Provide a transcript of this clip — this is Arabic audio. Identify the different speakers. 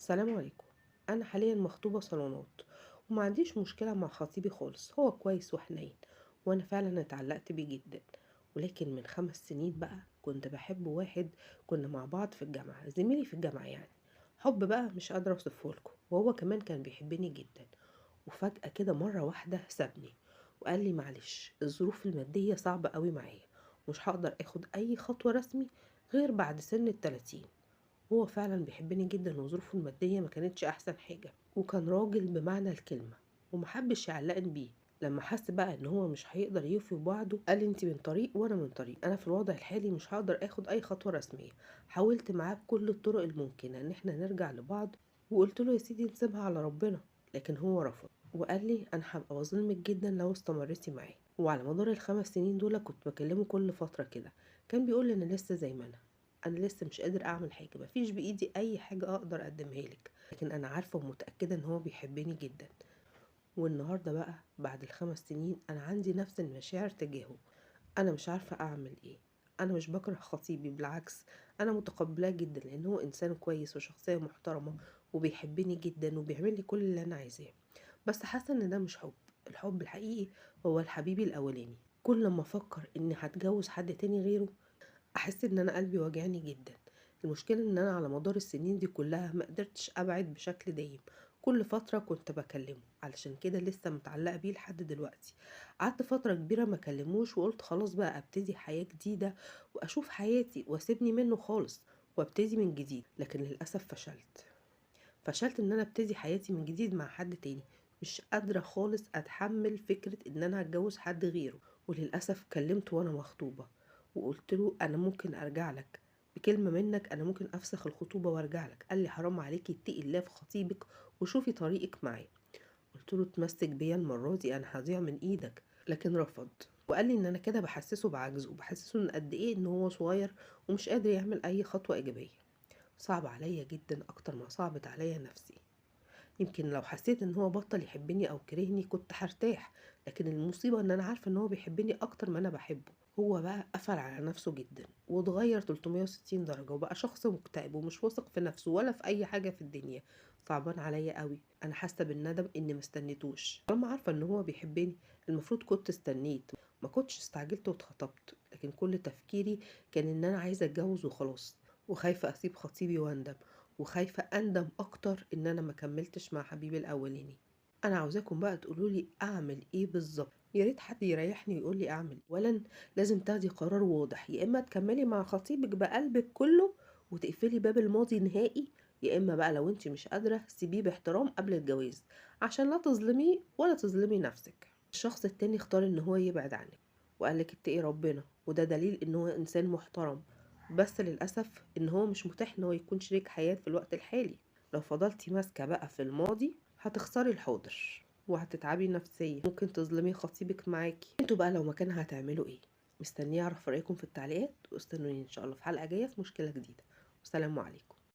Speaker 1: السلام عليكم. انا حاليا مخطوبة صالونات، وما عنديش مشكلة مع خطيبي خالص. هو كويس وحنين، وانا فعلا اتعلقت بيه جدا. ولكن من 5 سنين بقى كنت بحب واحد، كنا مع بعض في الجامعة، زميلي في الجامعة يعني. حب بقى مش قادرة اوصفه لكم، وهو كمان كان بيحبني جدا. وفجأة كده مرة واحدة سابني، وقال لي معلش الظروف المادية صعبة قوي معايا، مش هقدر اخد اي خطوة رسمي غير بعد سن ال30. هو فعلا بيحبني جدا، وظروفه المادية ما كانتش أحسن حاجة، وكان راجل بمعنى الكلمة، ومحبش يعلقني بيه. لما حس بقى ان هو مش هيقدر يوفي بوعده، قال لي انت من طريق وانا من طريق، انا في الوضع الحالي مش هقدر اخد اي خطوة رسمية. حاولت معاه بكل الطرق الممكنة ان احنا نرجع لبعض، وقلت له يا سيدي نسيبها على ربنا، لكن هو رفض. وقال لي انا هبقى بظلمك جدا لو استمرتي معاه. وعلى مدار ال5 سنين دول كنت بكلمه كل فترة كده، كان بيقول لي انا لسه زي ما انا لسه مش قادر اعمل حاجه، مفيش بايدي اي حاجه اقدر اقدمها لك، لكن انا عارفه ومتاكده ان هو بيحبني جدا. والنهارده بقى بعد ال5 سنين انا عندي نفس المشاعر تجاهه. انا مش عارفه اعمل ايه. انا مش بكره خطيبي، بالعكس، انا متقبلاه جدا لان هو انسان كويس وشخصيه محترمه، وبيحبني جدا وبيعمل لي كل اللي انا عايزاه. بس حاسه ان ده مش حب. الحب الحقيقي هو الحبيبي الاولاني. كل ما افكر اني هتجوز حد تاني غيره، احس ان انا قلبي واجعني جدا. المشكله ان انا على مدار السنين دي كلها ما قدرتش ابعد بشكل دايم. كل فتره كنت بكلمه، علشان كده لسه متعلقه بيه لحد دلوقتي. قعدت فتره كبيره ما كلموش، وقلت خلاص بقى ابتدي حياه جديده، واشوف حياتي واسيبني منه خالص، وابتدي من جديد. لكن للاسف فشلت ان انا ابتدي حياتي من جديد مع حد تاني. مش قادره خالص اتحمل فكره ان انا هتجوز حد غيره. وللأسف كلمته وأنا مخطوبة، وقلت له أنا ممكن أرجع لك، بكلمة منك أنا ممكن أفسخ الخطوبة وأرجع لك. قال لي حرام عليكي، اتقي الله في خطيبك وشوفي طريقك معاه. قلت له تمسك بيا المرة دي أنا هضيع من إيدك، لكن رفض. وقال لي إن أنا كده بحسسه بعجزه، وبحسسه إن قد إيه إن هو صغير ومش قادر يعمل أي خطوة إيجابية. صعب عليا جدا أكتر ما صعبت عليا نفسي. يمكن لو حسيت ان هو بطل يحبني او كرهني كنت هرتاح، لكن المصيبة ان انا عارفة ان هو بيحبني اكتر ما انا بحبه. هو بقى قفل على نفسه جدا، واتغير 360 درجة، وبقى شخص مكتئب ومش واثق في نفسه ولا في اي حاجة في الدنيا. صعبان عليا قوي. انا حاسة بالندم اني ما استنيتوش. طالما عارفة ان هو بيحبني المفروض كنت استنيت، ما كنتش استعجلت واتخطبت. لكن كل تفكيري كان ان انا عايزة اتجوز وخلاص، وخايفة اسيب خطيبي واندم، وخايفة أندم أكتر إن أنا ما كملتش مع حبيبي الأولاني. أنا عاوزاكم بقى تقولولي أعمل إيه بالظبط. يا ريت حد يريحني ويقول لي أعمل إيه. أولا لازم تاخدي قرار واضح، يا إما تكملي مع خطيبك بقلبك كله وتقفلي باب الماضي نهائي، يا إما بقى لو أنت مش قادرة سيبيه باحترام قبل الجواز، عشان لا تظلميه ولا تظلمي نفسك. الشخص التاني اختار إن هو يبعد عنك وقالك اتقي ربنا، وده دليل إن هو إنسان محترم. بس للأسف إن هو مش متاح إن هو يكون شريك حياة في الوقت الحالي. لو فضلتي ماسكة بقى في الماضي هتخسري الحاضر وهتتعبي نفسيا، ممكن تظلمي خطيبك معاكي. انتوا بقى لو مكانها هتعملوا ايه؟ مستنية اعرف رأيكم في التعليقات، واستنوني ان شاء الله في حلقة جاية في مشكلة جديدة. والسلام عليكم.